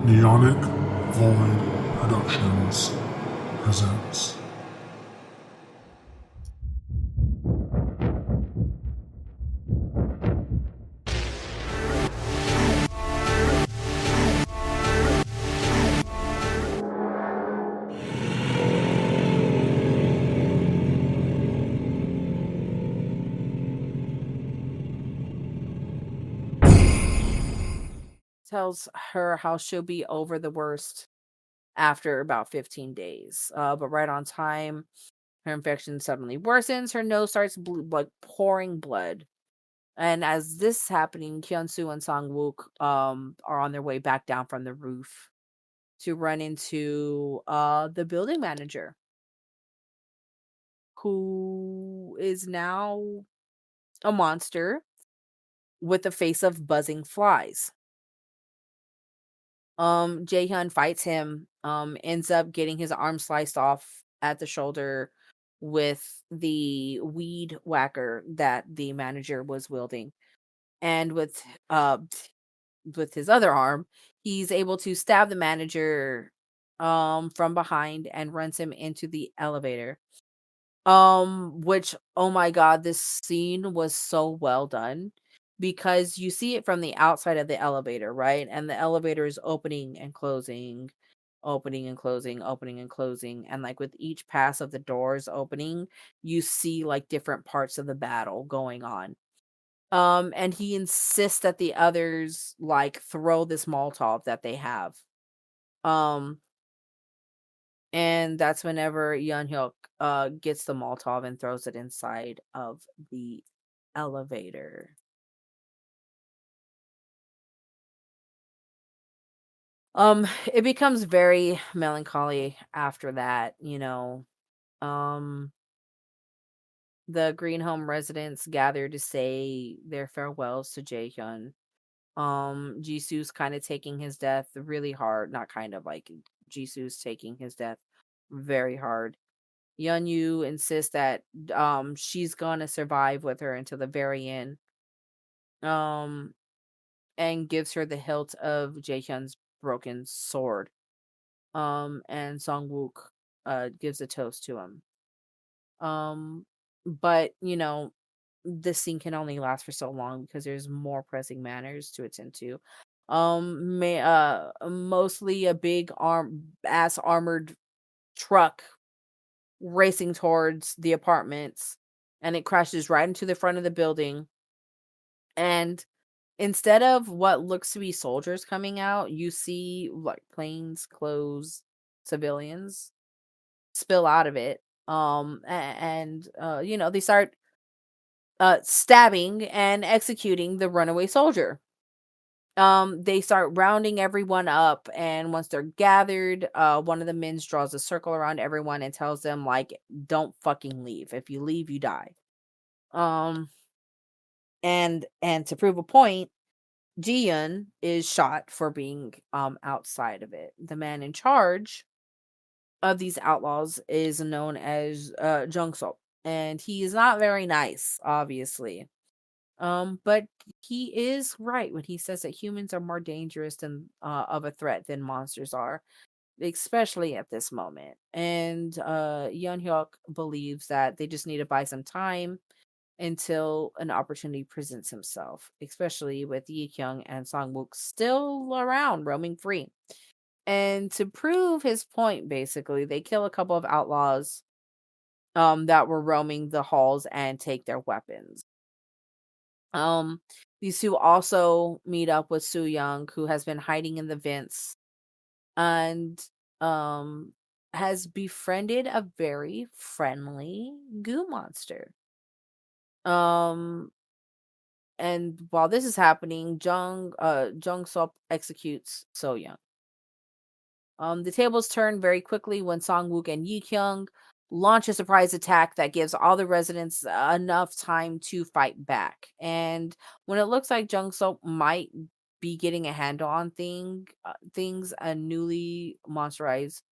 Neonic Void Productions presents. Tells her how she'll be over the worst after about 15 days. But right on time, her infection suddenly worsens. Her nose starts like pouring blood. And as this is happening, Kyunsu and Song-wook are on their way back down from the roof to run into the building manager, who is now a monster with a face of buzzing flies. Jaehyun fights him, ends up getting his arm sliced off at the shoulder with the weed whacker that the manager was wielding. And with his other arm, he's able to stab the manager from behind and runs him into the elevator. Which, oh my god, this scene was so well done because you see it from the outside of the elevator, right? And the elevator is opening and closing, opening and closing, opening and closing. And like with each pass of the doors opening, you see like different parts of the battle going on. And he insists that the others like throw this Molotov that they have. Um, and that's whenever Yeon-hyuk, gets the Molotov and throws it inside of the elevator. It becomes very melancholy after that. Um, the Green Home residents gather to say their farewells to Jaehyun. Jisoo's kind of taking his death really hard, not kind of like Jisoo's taking his death very hard. Yeonyu insists that she's gonna survive with her until the very end. Um and gives her the hilt of Jaehyun's broken sword. And Songwook gives a toast to him. But this scene can only last for so long because there's more pressing matters to attend to. Mostly a big armored truck racing towards the apartments, and it crashes right into the front of the building. And instead of what looks to be soldiers coming out, you see like planes, clothes, civilians spill out of it. And they start stabbing and executing the runaway soldier. They start rounding everyone up, and once they're gathered, one of the men draws a circle around everyone and tells them like, "Don't fucking leave. If you leave, you die." Um, and to prove a point, Jiyeon is shot for being outside of it. The man in charge of these outlaws is known as Jungsook, and he is not very nice, obviously. But he is right when he says that humans are more dangerous than of a threat than monsters are, especially at this moment. And Yeon Hyuk believes that they just need to buy some time until an opportunity presents himself, especially with Yi Kyung and Song Wook still around roaming free. And to prove his point, basically, they kill a couple of outlaws that were roaming the halls and take their weapons. Um, these two also meet up with Soo Young, who has been hiding in the vents and um has befriended a very friendly goo monster. Um, and while this is happening, Jung Sop executes So Young. The tables turn very quickly when Song Wook and Yi Kyung launch a surprise attack that gives all the residents enough time to fight back. And when it looks like Jung Suk might be getting a handle on things, a newly monsterized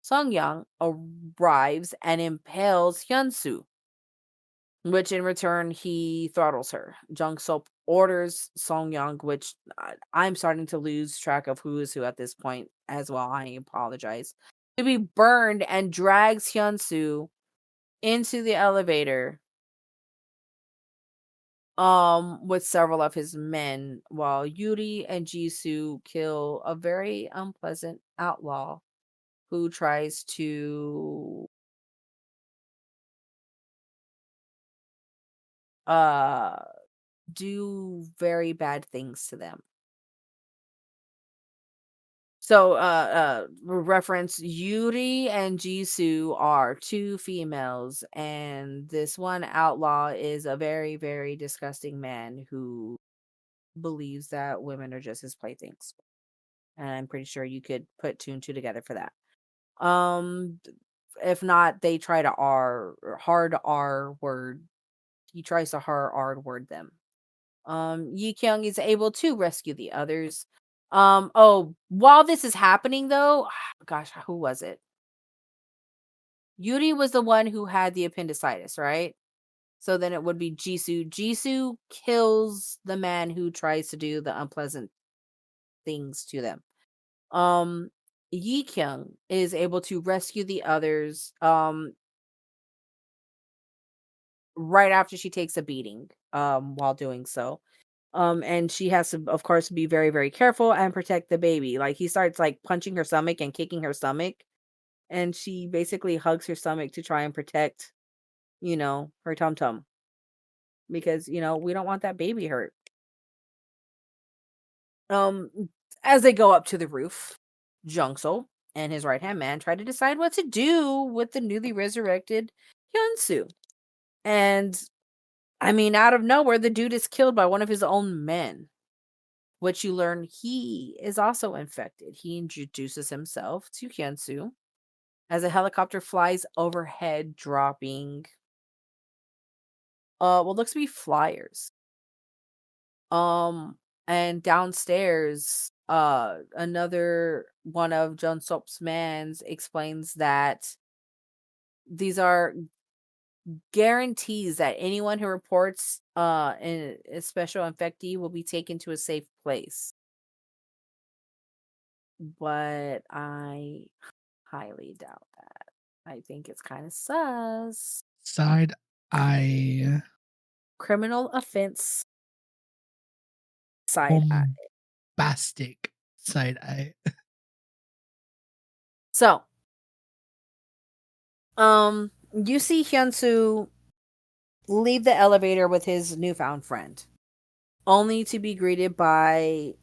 Song Yang arrives and impales Hyunsu. which in return he throttles her. Jung Sop orders Song Young, which I'm starting to lose track of who is who at this point as well. I apologize. To be burned and drags Hyunsoo into the elevator with several of his men while Yuri and Jisoo kill a very unpleasant outlaw who tries to uh do very bad things to them. So reference Yuri and Jisoo are two females, and this one outlaw is a very, very disgusting man who believes that women are just his playthings. And I'm pretty sure you could put two and two together for that. If not, they try to hard R word. He tries to hard R word them. Yi Kyung is able to rescue the others. Oh, while this is happening though, gosh, who was it? Yuri was the one who had the appendicitis, right? So then it would be Jisoo. Jisoo kills the man who tries to do the unpleasant things to them. Um, Yi Kyung is able to rescue the others right after she takes a beating while doing so. And she has to, of course, be very, very careful and protect the baby. Like he starts like punching her stomach and kicking her stomach, and she basically hugs her stomach to try and protect, her tum tum because we don't want that baby hurt. Um, as they go up to the roof, Jungso and his right hand man try to decide what to do with the newly resurrected Hyunsu. And I mean, out of nowhere, the dude is killed by one of his own men, which you learn he is also infected. He introduces himself to Hyunsu as a helicopter flies overhead, dropping what looks to be flyers. Um, and downstairs, another one of Jun Sop's mans explains that these are guarantees that anyone who reports a special infectee will be taken to a safe place. But I highly doubt that. I think it's kind of sus. Side eye. Criminal offense side eye. Bombastic side eye. So, you see Hyunsu leave the elevator with his newfound friend, only to be greeted by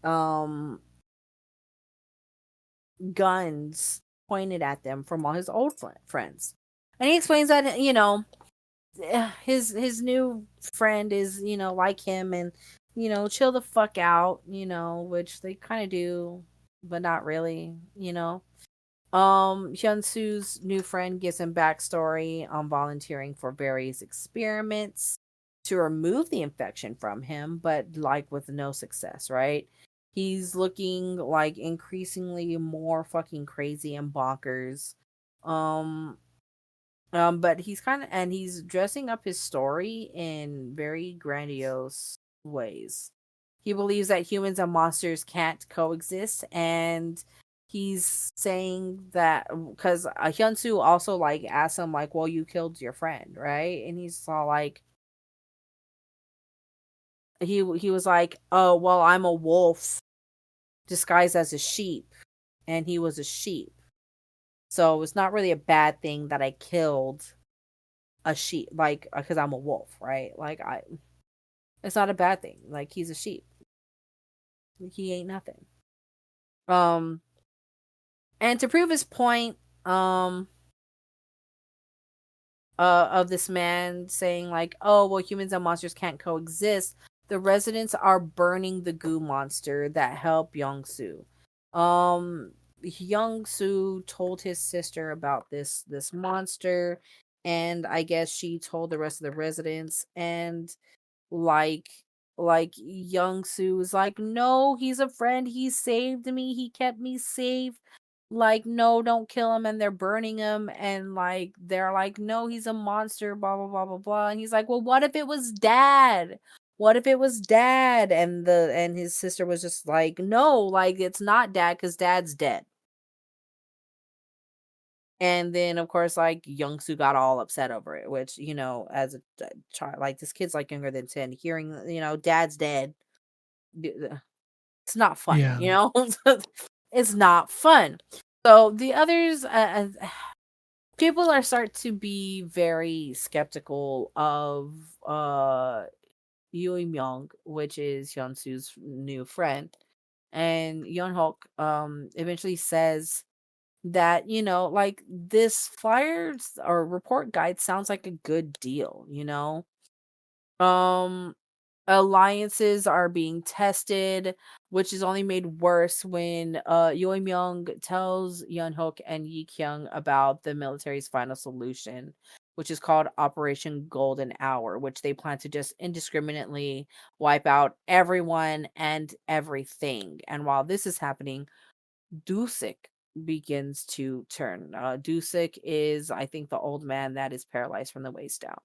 guns pointed at them from all his old friends. And he explains that his new friend is like him and chill the fuck out, which they kind of do but not really. Hyunsu's new friend gives him backstory on volunteering for various experiments to remove the infection from him, but like with no success, right? He's looking like increasingly more fucking crazy and bonkers. Um but he's dressing up his story in very grandiose ways. He believes that humans and monsters can't coexist, and he's saying that because Hyunsu also like asked him like, "Well, you killed your friend, right?" And he's all like, he was like, "Oh, well, I'm a wolf disguised as a sheep, and he was a sheep, so it's not really a bad thing that I killed a sheep, like because I'm a wolf, right? Like it's not a bad thing. Like he's a sheep, he ain't nothing." Um, and to prove his point, of this man saying like, "Oh, well, humans and monsters can't coexist," the residents are burning the goo monster that helped Youngsu. Um, Youngsu told his sister about this monster, and I guess she told the rest of the residents, and like Youngsu was like, "No, he's a friend. He saved me. He kept me safe." like, no, don't kill him, and they're burning him, and like they're like, no, he's a monster, blah blah blah blah blah. And he's like, well, what if it was dad? What if it was dad? And his sister was just like, no, like it's not dad because dad's dead. And then of course, like Youngsu got all upset over it, which, as a child, like this kid's like younger than 10, hearing, dad's dead. It's not fun, Yeah. it's not fun. So the others, people are start to be very skeptical of Yui Myung, which is Hyunsu's new friend. And Yeonhok eventually says that, like this flyers or report guide sounds like a good deal, Um alliances are being tested, which is only made worse when Yoi Myung tells Yeonhok and Yi Kyung about the military's final solution, which is called Operation Golden Hour, which they plan to just indiscriminately wipe out everyone and everything. And while this is happening, Dusik begins to turn. Dusik is, I think, the old man that is paralyzed from the waist down.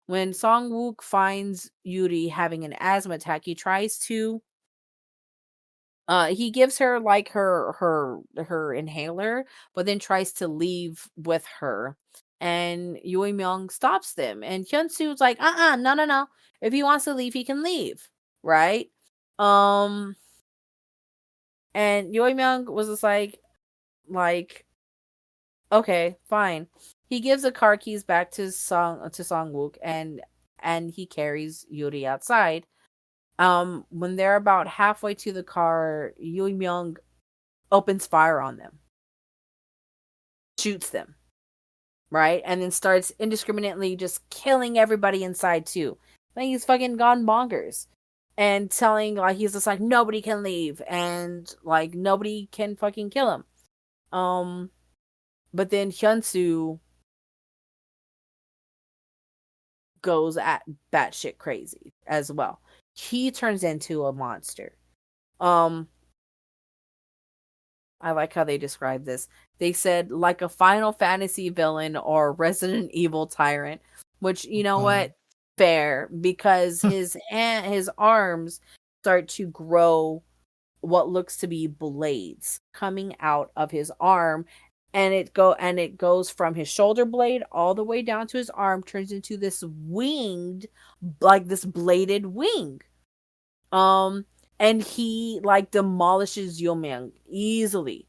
When Song Wook finds Yuri having an asthma attack, he tries to he gives her like her inhaler, but then tries to leave with her. And Yui Myung stops them. And Hyunsu's like, no, no, no. If he wants to leave, he can leave. Right? Um and Yui Myung was just like, okay, fine. He gives the car keys back to Song Wook, and he carries Yuri outside. When they're about halfway to the car, Yui Myung opens fire on them, shoots them, right? And then starts indiscriminately just killing everybody inside too. Like he's fucking gone bonkers. And telling like he's just like nobody can leave and like nobody can fucking kill him. But then Hyunsu goes at batshit crazy as well. He turns into a monster. Um, I like how they describe this. They said like a Final Fantasy villain or Resident Evil tyrant, which you know Wow. what? Fair, because his arms start to grow what looks to be blades coming out of his arm, and it goes from his shoulder blade all the way down to his arm, turns into this winged, like this bladed wing. um and he like demolishes Yomang easily.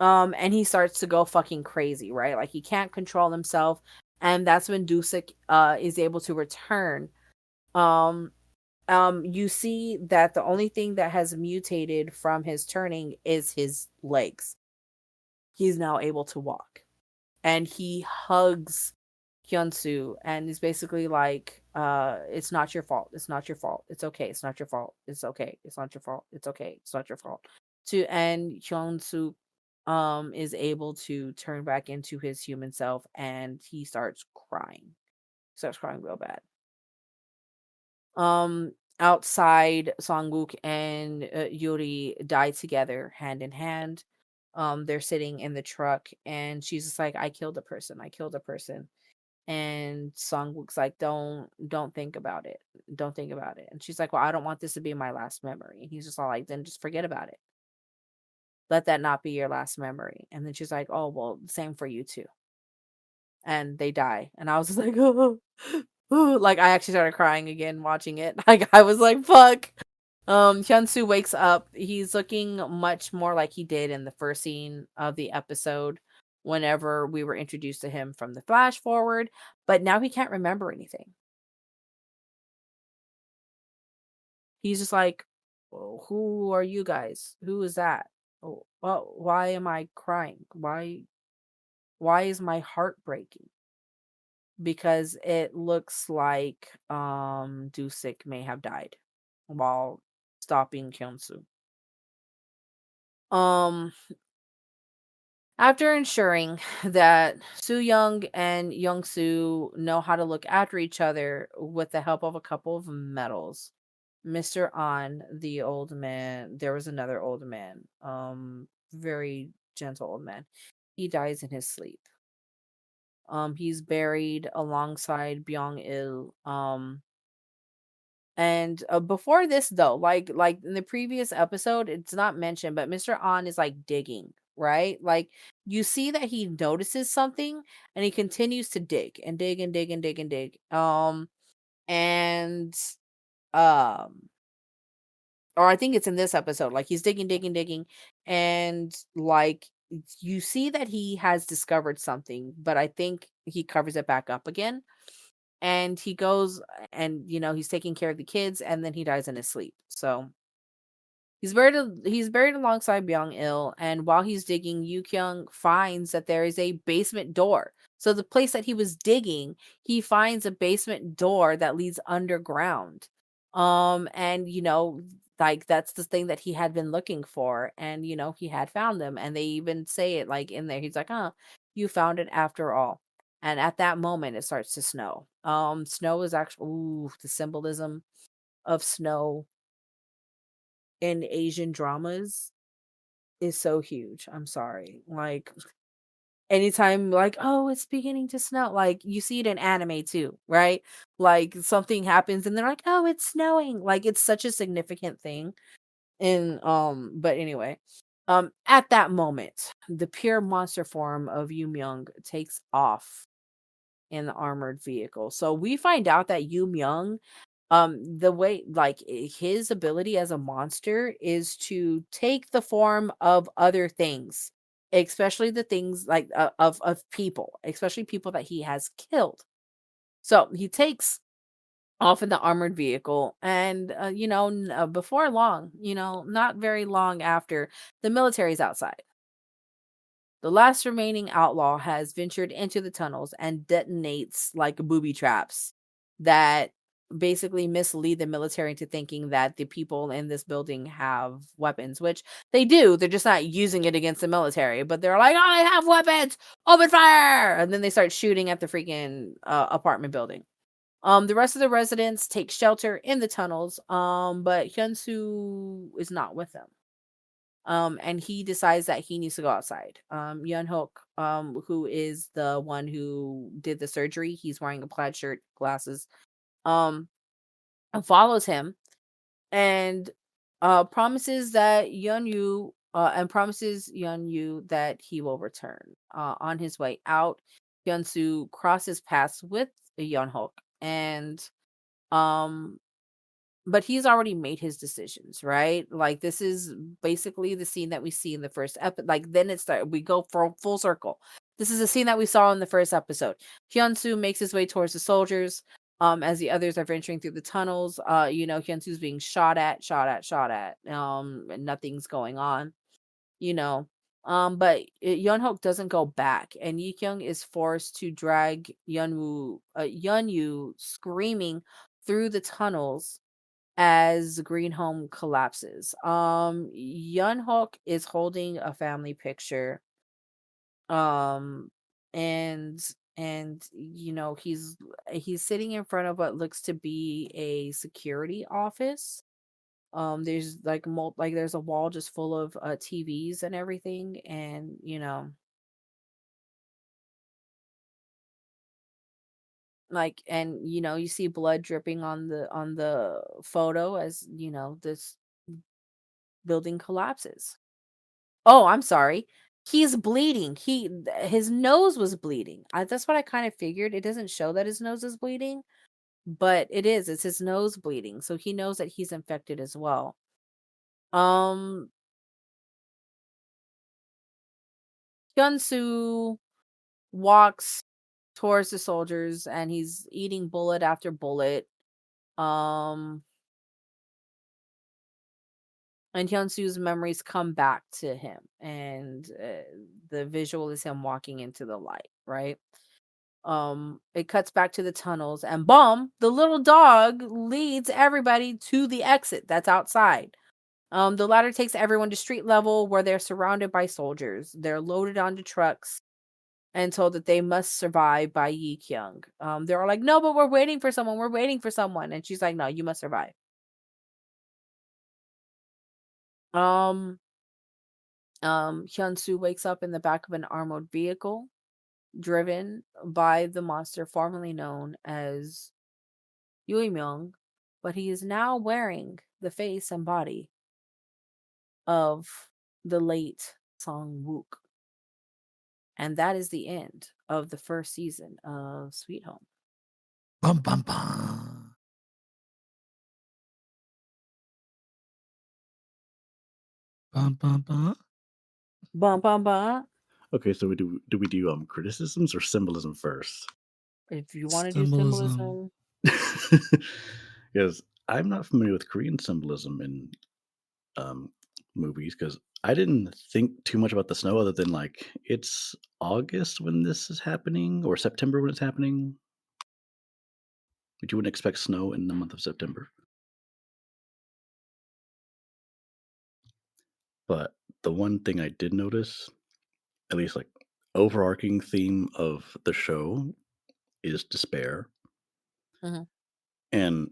And he starts to go fucking crazy, right? Like he can't control himself, and that's when Dusik is able to return. um you see that the only thing that has mutated from his turning is his legs. He's now able to walk, and he hugs Hyunsu and is basically like, it's not your fault. It's not your fault. It's okay. It's not your fault. It's okay. It's not your fault. It's okay. It's not your fault. And Hyunsu is able to turn back into his human self, and he starts crying. Starts crying real bad. Outside, Songwook and Yuri die together hand in hand. They're sitting in the truck, and she's just like, I killed a person. I killed a person. And Songwook's like, don't think about it. Don't think about it. And she's like, well, I don't want this to be my last memory. And he's just all like, then just forget about it. Let that not be your last memory. And then she's like, oh, well, same for you too. And they die. And I was just like, oh, like I actually started crying again watching it. Like I was like, fuck. Hyunsu wakes up. He's looking much more like he did in the first scene of the episode whenever we were introduced to him from the flash forward, but now he can't remember anything. He's just like, "Oh, who are you guys? Who is that? Oh, well, why am I crying? Why is my heart breaking?" Because it looks like Dusik may have died while stopping Kyunsu. Um After ensuring that Soo Young and Young Soo know how to look after each other with the help of a couple of medals, Mr. An, the old man, there was another old man, very gentle old man. He dies in his sleep. He's buried alongside Byung Il. And before this though, like in the previous episode, it's not mentioned, but Mr. An is like digging, right? Like you see that he notices something and he continues to dig and dig and dig and dig and dig. And um or I think it's in this episode, like he's digging, digging, digging, and like you see that he has discovered something, but I think he covers it back up again. And he goes and he's taking care of the kids and then he dies in his sleep. So he's buried alongside Byung Il, and while he's digging, Yu Kyung finds that there is a basement door. So the place that he was digging, he finds a basement door that leads underground. And like that's the thing that he had been looking for, and he had found them, and they even say it like in there. He's like, "Huh, you found it after all." And at that moment, it starts to snow. Snow is actually the symbolism of snow in Asian dramas is so huge. I'm sorry. Like anytime like, oh, it's beginning to snow. Like you see it in anime too, right? Like something happens and they're like, oh, it's snowing. Like it's such a significant thing. And but anyway, at that moment, the pure monster form of Yu Myung takes off in the armored vehicle. So we find out that Yu Myung, the way like his ability as a monster is to take the form of other things, especially the things like of people, especially people that he has killed. So he takes off in the armored vehicle, and before long, not very long after, the military's outside. The last remaining outlaw has ventured into the tunnels and detonates like booby traps that basically mislead the military into thinking that the people in this building have weapons, which they do. They're just not using it against the military, but they're like, I have weapons, open fire. And then they start shooting at the freaking apartment building. The rest of the residents take shelter in the tunnels, but Hyunsu is not with them. And he decides that he needs to go outside. Yunhook, who is the one who did the surgery, he's wearing a plaid shirt, glasses, and follows him and promises that promises Yeonyu that he will return. On his way out, Hyunsu crosses paths with Yunhook, and um but he's already made his decisions, right? Like this is basically the scene that we see in the first episode. Like then we go for full circle. This is a scene that we saw in the first episode. Hyunsu makes his way towards the soldiers. As the others are venturing through the tunnels, Hyunsu's being shot at. And nothing's going on, you know. But Yeonhook doesn't go back, and Yi Kyung is forced to drag Yeonyu screaming through the tunnels as Green Home collapses. Yunhook is holding a family picture. Um and he's sitting in front of what looks to be a security office. There's like there's a wall just full of TVs and everything, and you see blood dripping on the photo as this building collapses. Oh, I'm sorry. He's bleeding. His nose was bleeding. That's what I kind of figured. It doesn't show that his nose is bleeding, but it is. It's his nose bleeding. So he knows that he's infected as well. Um Hyunsu walks towards the soldiers and he's eating bullet after bullet. Um and Hyunsu's memories come back to him, and the visual is him walking into the light, right? It cuts back to the tunnels, and Bomb, the little dog, leads everybody to the exit that's outside. The ladder takes everyone to street level where they're surrounded by soldiers. They're loaded onto trucks and told that they must survive by Yi Kyung. They're all like, no, but we're waiting for someone. We're waiting for someone. And she's like, no, you must survive. Um, Hyun-soo wakes up in the back of an armored vehicle driven by the monster formerly known as Yui-myung, but he is now wearing the face and body of the late Song-wook. And that is the end of the first season of Sweet Home. Bum bum bum. Bum bum bum. Bum bum bum. Okay, so we do criticisms or symbolism first? If you want to do Symbolism. symbolism, Because I'm not familiar with Korean symbolism in um, movies. Because I didn't think too much about the snow other than like it's August when this is happening or September when it's happening. But you wouldn't expect snow in the month of September. But the one thing I did notice, at least like overarching theme of the show, is despair. Mhm. And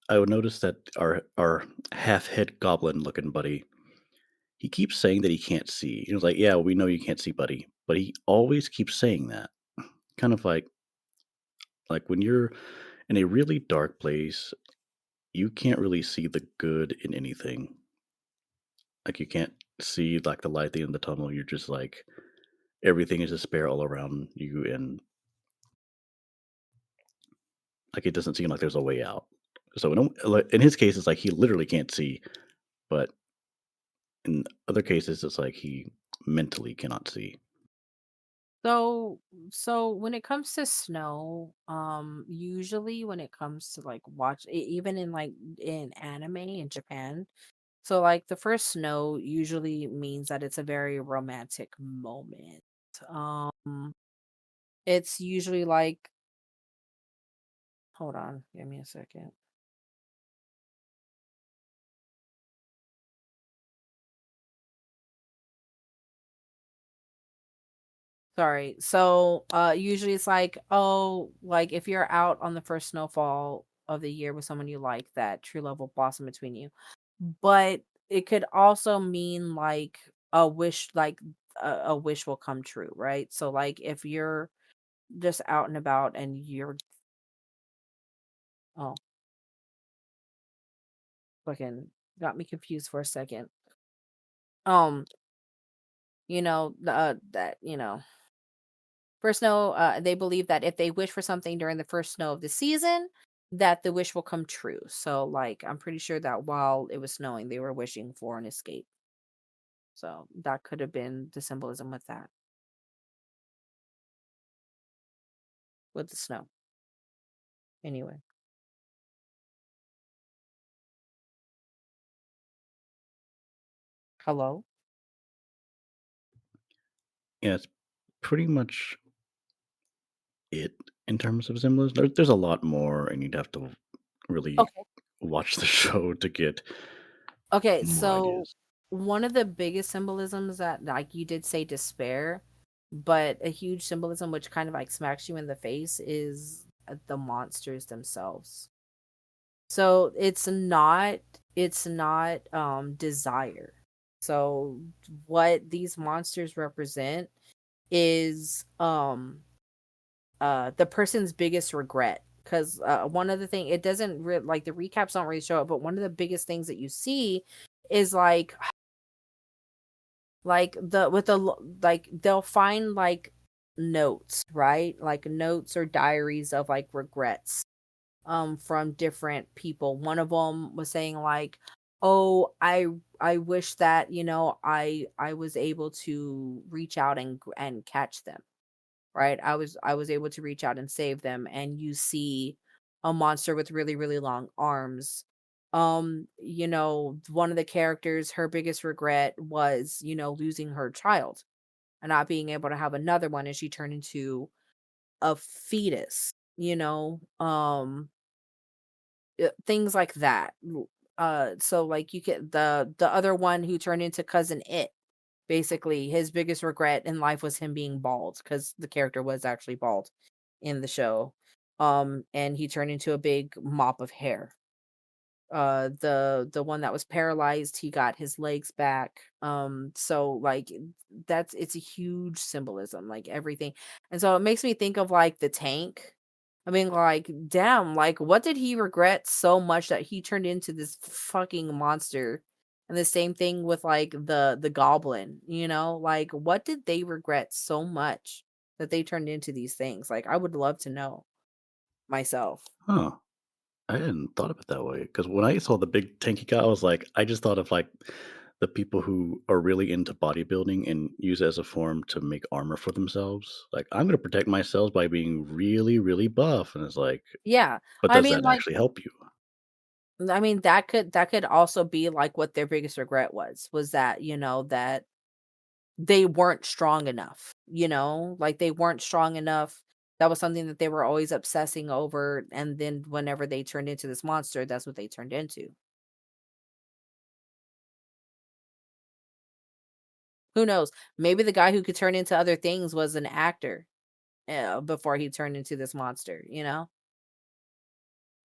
I would notice that our half head goblin looking buddy, he keeps saying that he can't see. He was like, "Yeah, we know you can't see, buddy," but he always keeps saying that. Kind of like when you're in a really dark place, you can't really see the good in anything. Like you can't see like the light at the end of the tunnel. You're just like everything is despair all around you, and like it doesn't seem like there's a way out. So in his case, it's like he literally can't see, but in other cases, it's like he mentally cannot see. So when it comes to snow, usually when it comes to like even in like in anime in Japan, so like the first snow usually means that it's a very romantic moment. Um it's usually like, hold on, give me a second. Sorry. So, usually it's like, oh, like if you're out on the first snowfall of the year with someone you like, that true love will blossom between you. But it could also mean like a wish, like a wish will come true, right? So, like if you're just out and about and you're, oh, fucking got me confused for a second. Um, that first snow, they believe that if they wish for something during the first snow of the season, that the wish will come true. So, like, I'm pretty sure that while it was snowing, they were wishing for an escape. So that could have been the symbolism with that, with the snow. Anyway, hello. Yeah, it's pretty much it in terms of symbolism. There's a lot more, and you'd have to really Okay. watch the show to get Okay. more So ideas. one of the biggest symbolisms that, like, you did say despair, but a huge symbolism which kind of like smacks you in the face is the monsters themselves. So it's not desire. So what these monsters represent is the person's biggest regret, cuz one of the thing, it doesn't like the recaps don't really show it, but one of the biggest things that you see is like the with the like they'll find like notes, right? Like notes or diaries of like regrets from different people. One of them was saying like, "Oh, I wish that, I was able to reach out and catch them." Right? I was able to reach out and save them, and you see a monster with really really long arms. One of the characters, her biggest regret was, losing her child and not being able to have another one, and she turned into a fetus, things like that. So like you get the other one who turned into cousin It. Basically, his biggest regret in life was him being bald, because the character was actually bald in the show. And he turned into a big mop of hair. The one that was paralyzed, he got his legs back. So like it's a huge symbolism, like everything. And so it makes me think of like the tank. I mean, like, damn, like what did he regret so much that he turned into this fucking monster? And the same thing with like the goblin, like what did they regret so much that they turned into these things? Like I would love to know myself. Huh. I hadn't thought of it that way because when I saw the big tanky guy, I was like, I just thought of like the people who are really into bodybuilding and use it as a form to make armor for themselves. Like, I'm going to protect myself by being really, really buff. And it's like, Yeah. but I does mean, that like, actually help you? that could also be like what their biggest regret was that, that they weren't strong enough, like they weren't strong enough. That was something that they were always obsessing over. And then whenever they turned into this monster, that's what they turned into. Who knows? Maybe the guy who could turn into other things was an actor before he turned into this monster.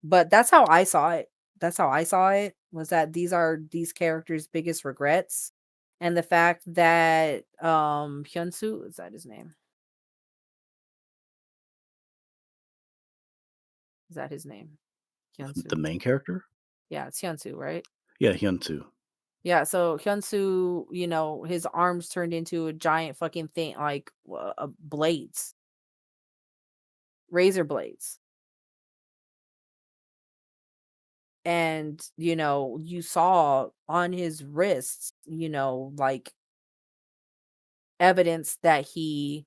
But that's how I saw it. That's how I saw it, was that these are these characters' biggest regrets. And the fact that Hyunsu, is that his name? Is that his name? The Hyunsu. main character? Yeah, it's Hyunsu, right? Yeah, Hyunsu. Yeah, so Hyunsu, his arms turned into a giant fucking thing, like blades, razor blades. And, you saw on his wrists, like evidence that he,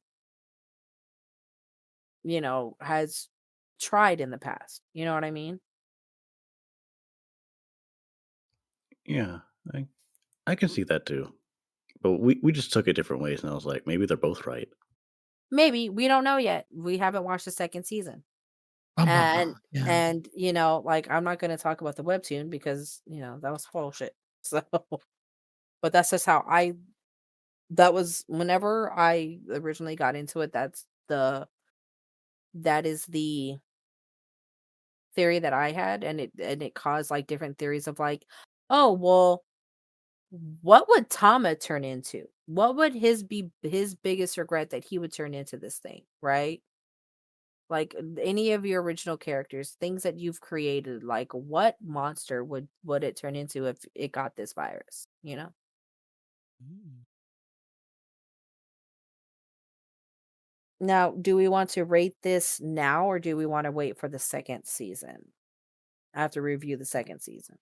has tried in the past. You know what I mean? Yeah, I, I can see that too. But we just took it different ways. And I was like, maybe they're both right. Maybe, we don't know yet. We haven't watched the second season. Bum, bum, And bum. Yeah. and like I'm not going to talk about the webtoon because, that was bullshit. So, but that's just how that was whenever I originally got into it. That is the theory that I had, and it caused like different theories of like, oh well, what would Tama turn into? What would his biggest regret that he would turn into this thing, right? Like any of your original characters, things that you've created, like what monster would it turn into if it got this virus? Mm. Now, do we want to rate this now or do we want to wait for the second season? I have to review the second season.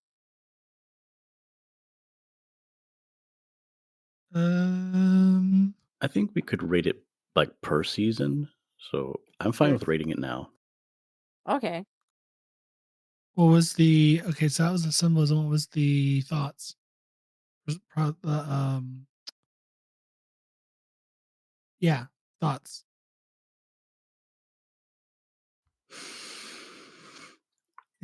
Um, I think we could rate it like per season. So I'm fine with rating it now. Okay. what was the okay? So that was the symbolism. What was the thoughts? Yeah, thoughts.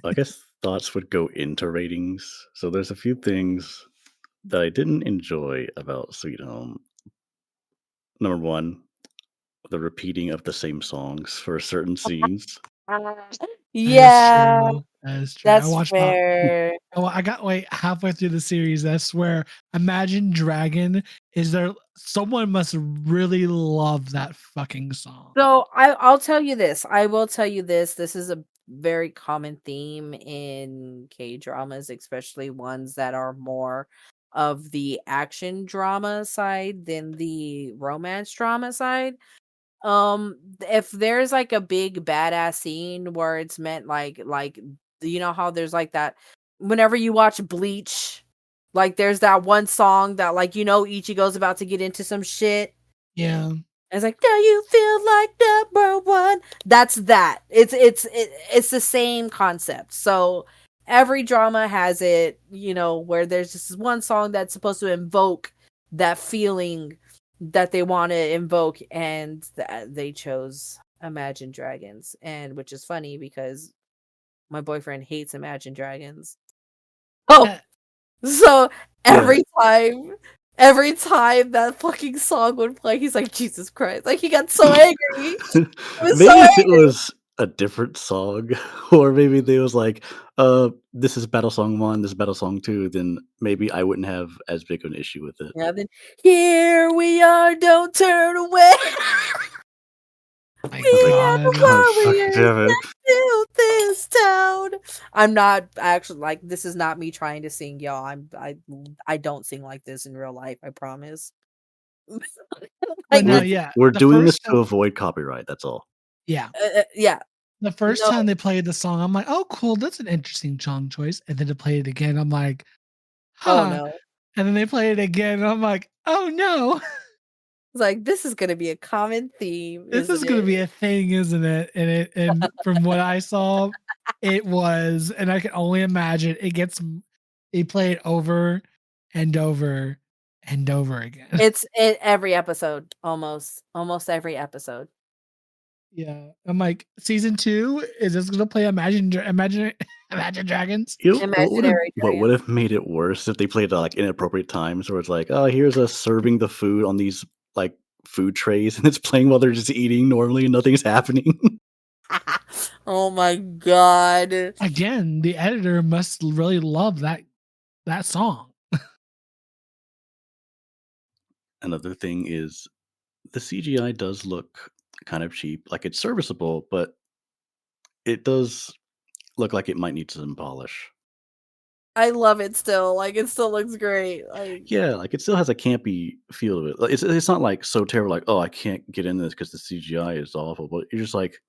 I guess thoughts would go into ratings. So there's a few things that I didn't enjoy about Sweet Home. Number one, the repeating of the same songs for certain scenes. That is Yeah, true. That is true. I that's watched about. fair. Oh, I got halfway through the series. I swear. Imagine Dragon. Is there someone must really love that fucking song? So I'll tell you this. I will tell you this. This is a very common theme in K dramas, especially ones that are more of the action drama side than the romance drama side. If there's like a big badass scene where it's meant like you know how there's like that whenever you watch Bleach, like there's that one song that like Ichigo's about to get into some shit. Yeah. It's like, do you feel like number one? That's that. It's the same concept. So every drama has it, where there's just this one song that's supposed to invoke that feeling that they want to invoke, and they chose Imagine Dragons, and which is funny because my boyfriend hates Imagine Dragons. Oh, so Yeah. every time that fucking song would play, he's like, Jesus Christ. Like he got so angry. He was so Maybe if it angry. was a different song, or maybe they was like, this is battle song 1, this is battle song 2, then maybe I wouldn't have as big of an issue with it. Yeah, then here we are, don't turn away. My I was We like, are the God. "God fucking warriors damn it." that built this town. I'm not actually like this is not me trying to sing, y'all. I don't sing like this in real life, I promise. But Like no, this We're is yeah. we're The doing this first to avoid copyright, that's all. yeah. yeah. The first No. time they played the song, I'm like, "Oh, cool. That's an interesting song choice." And then to play it again, I'm like, Oh "Huh." no. And then they play it again, and I'm like, "Oh no, It's like this is gonna be a common theme, this is isn't gonna it? be a thing, isn't it?" And from what I saw, it was, and I can only imagine they play it over and over and over again. It's in every episode, almost every episode. Yeah, I'm like, season 2, is this gonna play Imagine Dragons? You know, Imaginary what Dragon. would have made it worse if they played it, like, inappropriate times where it's like, "Oh, here's us serving the food on these, like, food trays," and it's playing while they're just eating normally and nothing's happening. Oh my god. Again, the editor must really love that song. Another thing is the CGI does look kind of cheap, like, it's serviceable, but it does look like it might need some polish. I love it still. Like it still looks great. Like Yeah, like, it still has a campy feel to it. Like, it's not, like, so terrible, like, "Oh, I can't get into this because the CGI is awful," but you're just like,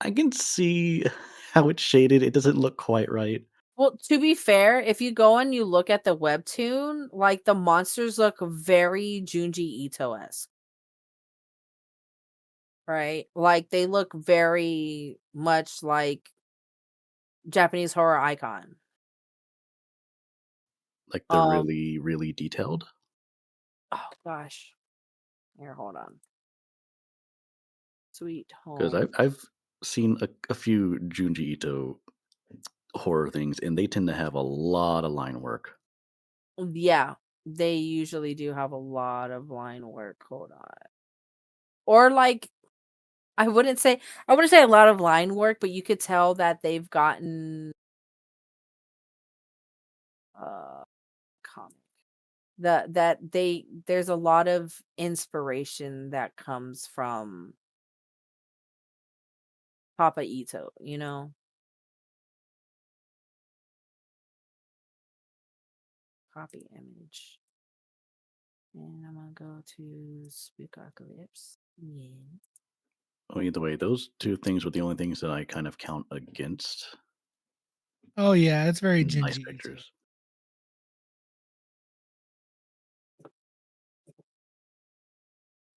"I can see how it's shaded, it doesn't look quite right." well, to be fair, if you go and you look at the webtoon, like the monsters look very Junji Ito-esque, right? Like they look very much like Japanese horror icon. Like, they're Um, really, really detailed. oh gosh. Here, hold on. Sweet 'Cause home. I've seen a few Junji Ito horror things, and they tend to have a lot of line work. Yeah, they usually do have a lot of line work. Hold on. Or like I wouldn't say a lot of line work, but you could tell that they've gotten uh comic. There's a lot of inspiration that comes from Papa Ito, you know? Copy image. And I'm gonna go to Spookacalypse. Yeah. Well, either way, those 2 things were the only things that I kind of count against Oh yeah, it's very nice Junji Ito. pictures.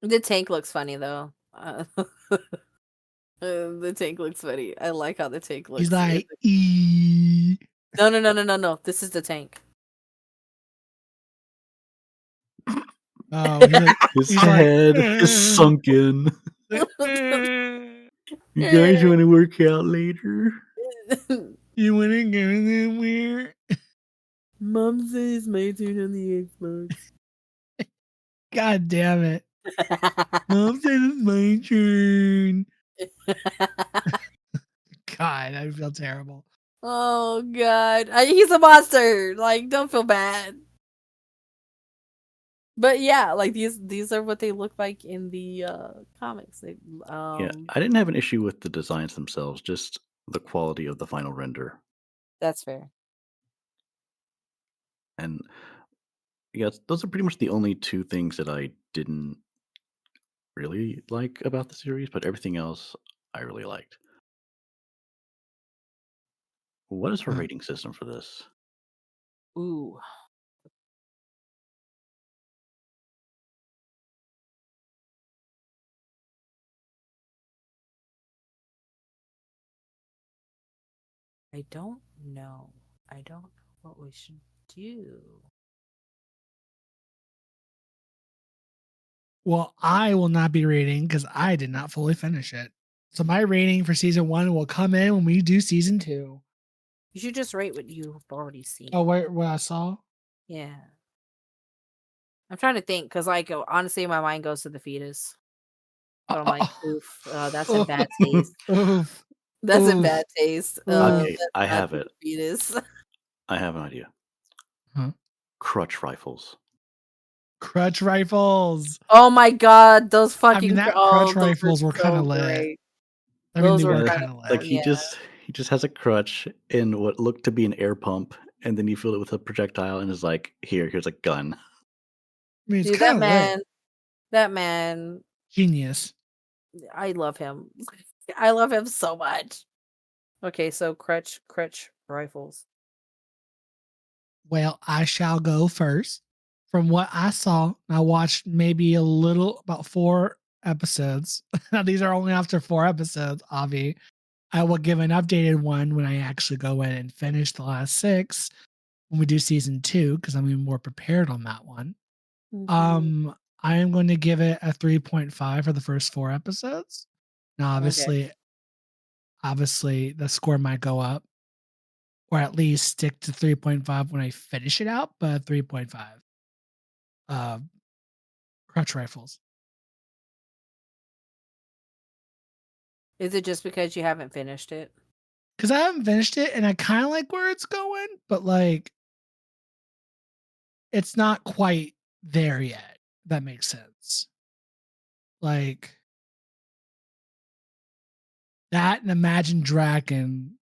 The tank looks funny though. The tank looks funny. I like how the tank He's looks. like, "E." No, no, no, no, no, no. This is the tank. Oh, His he's like, head is sunken. "You guys wanna work out later?" "You wanna go somewhere?" Mom says my turn on the Xbox. God damn it. Mom said it's my turn. God, I feel terrible. Oh god. He's a monster. Like, don't feel bad. But yeah, like these are what they look like in the comics. They Yeah, I didn't have an issue with the designs themselves, just the quality of the final render. that's fair. And, yeah, those are pretty much the only 2 things that I didn't really like about the series, but everything else I really liked. What is her Huh. rating system for this? Ooh. I don't know. I don't know what we should do. Well, I will not be rating because I did not fully finish it. So my rating for season 1 will come in when we do season 2. You should just rate what you've already seen. Oh, where what I saw? Yeah. I'm trying to think because, like, honestly, my mind goes to the fetus. but I'm like, oof, that's in Oof. bad taste. Oof. That's in Oof. bad taste. Oof. Okay, That's I not have for it. the fetus. I have an idea. Huh? Crutch rifles. Crutch rifles. Oh my god, those I mean, fucking that oh, crutch those were rifles were kind so of lit. great. I mean, Those they were were Yeah, kind of cool, like lit. he yeah. just has a crutch and what looked to be an air pump, and then you fill it with a projectile and is like, here's a gun. I mean, it's Dude, kind of lit. that man, Genius. I love him. I love him so much. Okay, so crutch rifles. Well, I shall go first. From what I saw, I watched maybe about 4 episodes. Now, these are only after 4 episodes, Avi. I will give an updated one when I actually go in and finish the last 6 when we do season 2, because I'm even more prepared on that one. Mhm. I am going to give it a 3.5 for the first 4 episodes. Now, Okay. obviously, the score might go up, or at least stick to 3.5 when I finish it out, but 3.5. Uh, crutch rifles. Is it just because you haven't finished it? Because I haven't finished it and I kind of like where it's going, but like it's not quite there yet. If that makes sense. Like that and Imagine Dragon.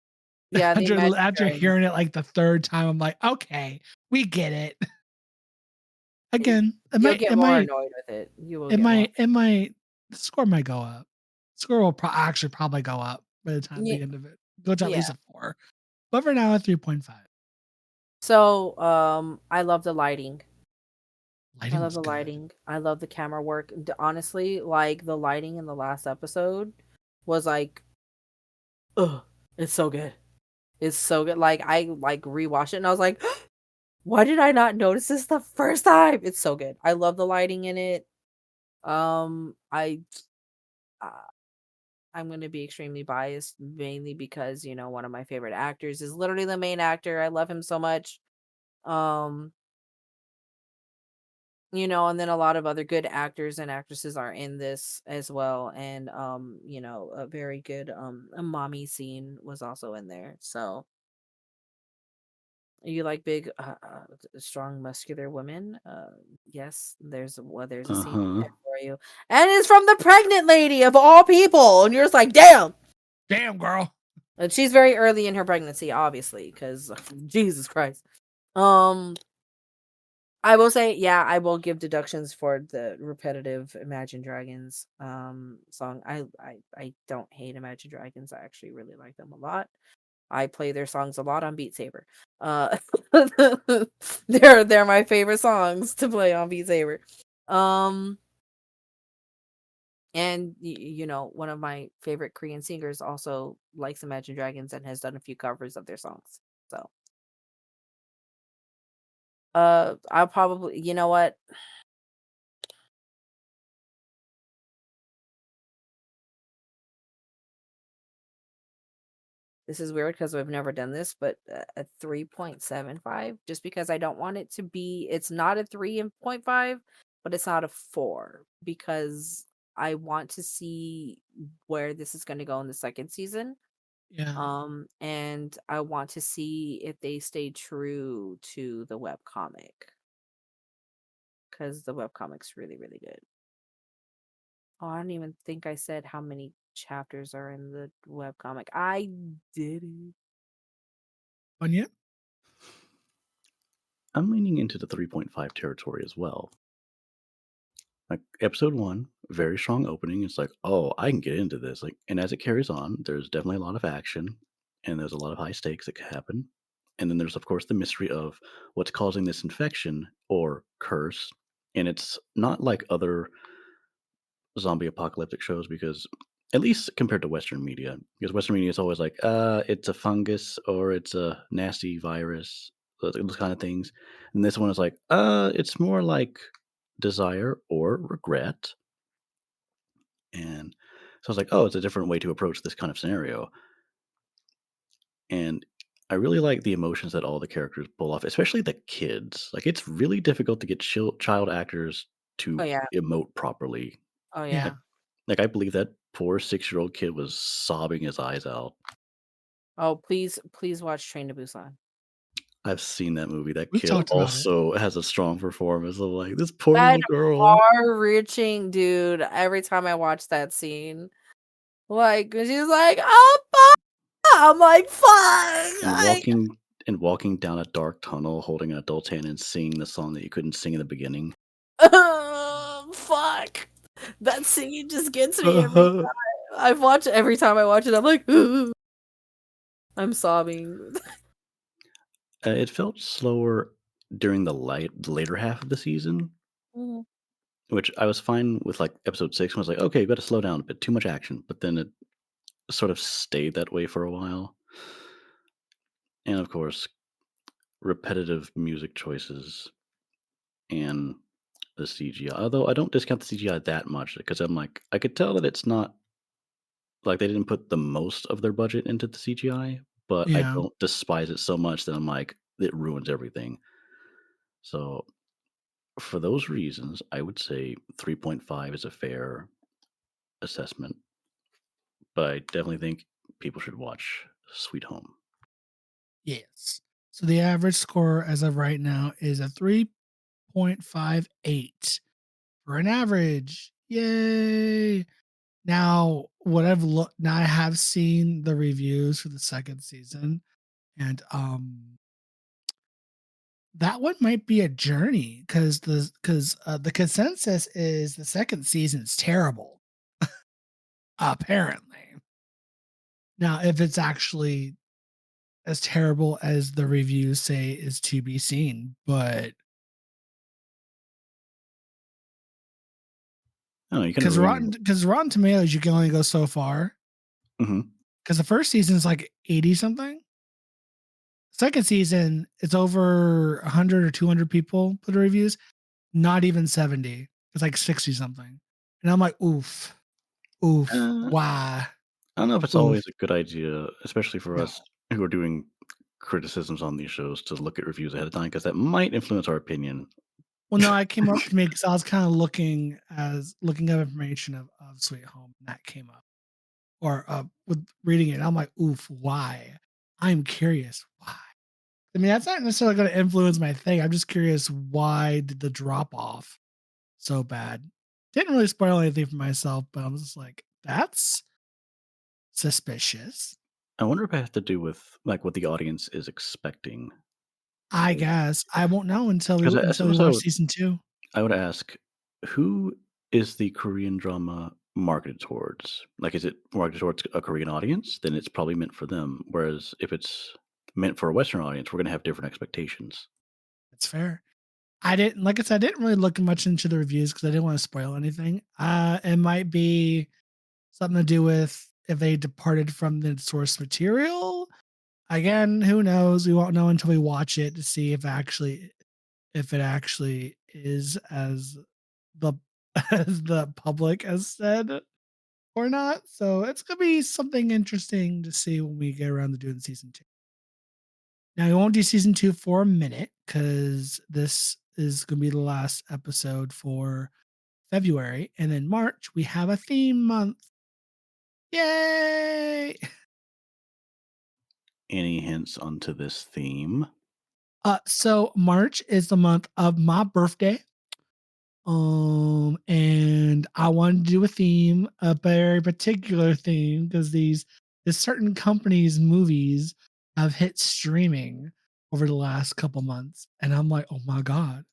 Yeah, the Imagine After Dragons. hearing it like the 3rd time, I'm like, okay, we get it. Y Again, You'll get more annoyed with it. You will get more. the score might go up. Score will actually probably go up by the time Ye the end of it. Go to at yeah. least a 4. But for now, a 3.5. So, I love the lighting. I Lighting love was the good. lighting. I love the camera work. Honestly, like the lighting in the last episode was like, ugh, it's so good. It's so good. Like I like rewatched it and I was like, why did I not notice this the first time? It's so good. I love the lighting in it. I uh, I'm going to be extremely biased mainly because, one of my favorite actors is literally the main actor. I love him so much. Um, and then a lot of other good actors and actresses are in this as well. And a very good a mommy scene was also in there. So you like big strong muscular women? Yes, there's a scene in Uh-huh. there for you. And it's from the pregnant lady of all people. And you're just like, damn. Damn, girl. And she's very early in her pregnancy, obviously, because Jesus Christ. Um, I will say, yeah, I will give deductions for the repetitive Imagine Dragons song. I don't hate Imagine Dragons. I actually really like them a lot. I play their songs a lot on Beat Saber. Uh, they're my favorite songs to play on Beat Saber. Um, and one of my favorite Korean singers also likes Imagine Dragons and has done a few covers of their songs. So, I'll probably, you know what? This is weird because we've never done this, but a 3.75, just because I don't want it to be, it's not a 3.5, but it's not a 4, because I want to see where this is going to go in the second season. Yeah. And I want to see if they stay true to the web comic, because the web comic's really, really good. Oh, I don't even think I said how many chapters are in the web comic. I didn't. Anya? I'm leaning into the 3.5 territory as well. Like episode 1, very strong opening. It's like, oh, I can get into this. Like, and as it carries on, there's definitely a lot of action and there's a lot of high stakes that can happen. And then there's of course the mystery of what's causing this infection or curse. And it's not like other zombie apocalyptic shows because at least compared to Western media, because Western media is always like, it's a fungus or it's a nasty virus, those kind of things. And this one is like, it's more like desire or regret. And so I was like, oh, it's a different way to approach this kind of scenario. And I really like the emotions that all the characters pull off, especially the kids. Like, it's really difficult to get child actors Oh to yeah. emote properly. Oh Yeah. yeah. Like, I believe that poor 6-year-old kid was sobbing his eyes out. Oh, please watch Train to Busan. I've seen that movie. That We've kid talked about it. also has a strong performance. I'm like, "This poor That little girl." far-reaching dude, every time I watch that scene, like, she's like, "Appa!" I'm like, "Fuck!" And Like, walking down a dark tunnel holding an adult's hand and singing the song that you couldn't sing in the beginning. fuck. That scene just gets me every Uh-huh. time. Every time I watch it, I'm like, I'm sobbing. It felt slower during the later half of the season, Mhm. which I was fine with, like, episode 6, I was like, "Okay, you gotta slow down a bit, too much action," but then it sort of stayed that way for a while. And, of course, repetitive music choices and the CGI. Although I don't discount the CGI that much because I'm like, I could tell that it's not like they didn't put the most of their budget into the CGI, but I Yeah. don't despise it so much that I'm like, it ruins everything. So for those reasons, I would say 3.5 is a fair assessment, but I definitely think people should watch Sweet Home. Yes. So the average score as of right now is a 3.58 for an average. Yay. Now, now I have seen the reviews for the second season, and that one might be a journey because the consensus is the second season's terrible, apparently. Now, if it's actually as terrible as the reviews say is to be seen, but Oh, you couldn't ruin. because Rotten Tomatoes, you can only go so far. Mhm. Because the first season is like 80 something. Second season, it's over 100 or 200 people put the reviews. Not even 70. It's like 60 something. And I'm like, oof, oof, Uh, why, I don't know if it's oof. always a good idea, especially for No. us who are doing criticisms on these shows, to look at reviews ahead of time because that might influence our opinion. Well, no, I came up to me because I was kind of looking up information of Sweet Home, and that came up. Or with reading it, I'm like, oof, why? I'm curious why. I mean, that's not necessarily going to influence my thing. I'm just curious why did the drop off so bad? Didn't really spoil anything for myself, but I was just like, that's suspicious. I wonder if it has to do with like what the audience is expecting. I guess I won't know until Because I we suppose watch season 2. I would ask, who is the Korean drama marketed towards? Like, is it marketed towards a Korean audience? Then it's probably meant for them. Whereas if it's meant for a Western audience, we're going to have different expectations. That's fair. I didn't, like I said, I didn't really look much into the reviews because I didn't want to spoil anything. It might be something to do with if they departed from the source material. Again, who knows? We won't know until we watch it to see if it actually is as the as the public has said or not. So it's gonna be something interesting to see when we get around to doing season 2. Now we won't do season 2 for a minute because this is gonna be the last episode for February, and then March we have a theme month. Yay! Any hints onto this theme? So March is the month of my birthday. And I wanted to do a theme, a very particular theme, because this certain companies' movies have hit streaming over the last couple months, and I'm like, oh my god,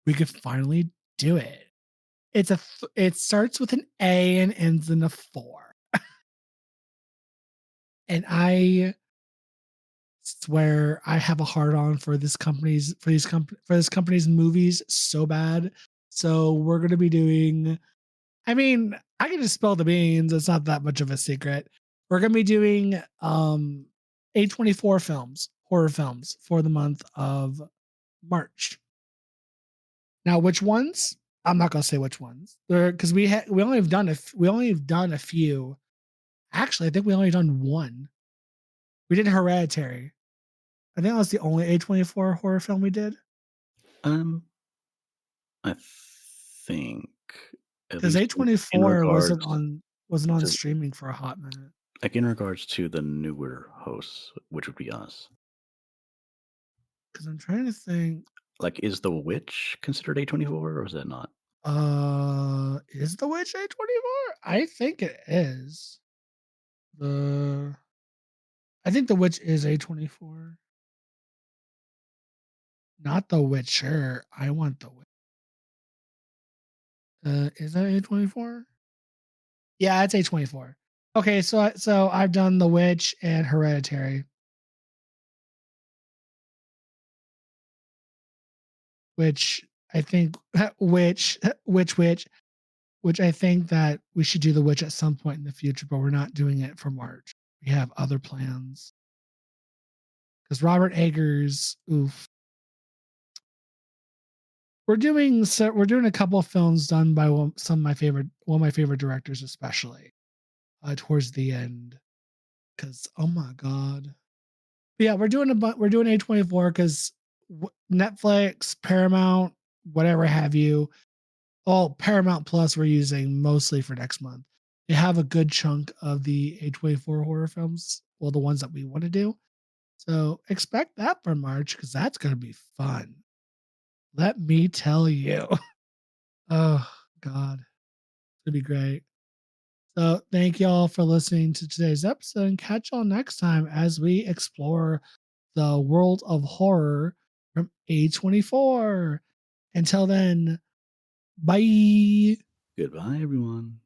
we could finally do it. It starts with an A and ends in a 4, and I swear I have a hard on for this company's movies so bad. So we're gonna be doing. I mean, I can just spill the beans. It's not that much of a secret. We're gonna be doing A24 films, horror films for the month of March. Now, which ones? I'm not gonna say which ones. There because we only have done we only have done a few. Actually, I think we only done one. We did Hereditary. I think that was the only A24 horror film we did. Um, I think at Because least in A24 wasn't regards on. Wasn't on So- streaming for a hot minute. Like in regards to the newer hosts, which would be us. Because I'm trying to think. Like, is The Witch considered A24 or is that not? Is The Witch A24? I think it is. I think The Witch is A24. Not The Witcher. I want The Witch. Is that A24? Yeah, it's A24. Okay, so I've done The Witch and Hereditary. Which I think which I think that we should do The Witch at some point in the future, but we're not doing it for March. We have other plans. Because Robert Eggers, oof. We're doing a couple of films done by one of my favorite directors, especially towards the end. Because oh my god, but yeah, we're doing A24 because Netflix, Paramount, whatever have you. Oh, Paramount Plus we're using mostly for next month. They have a good chunk of the A24 horror films, well, the ones that we want to do. So expect that for March because that's going to be fun. Let me tell you. Oh, God. It's going to be great. So thank y'all for listening to today's episode and catch y'all next time as we explore the world of horror from A24. Until then, bye. Goodbye, everyone.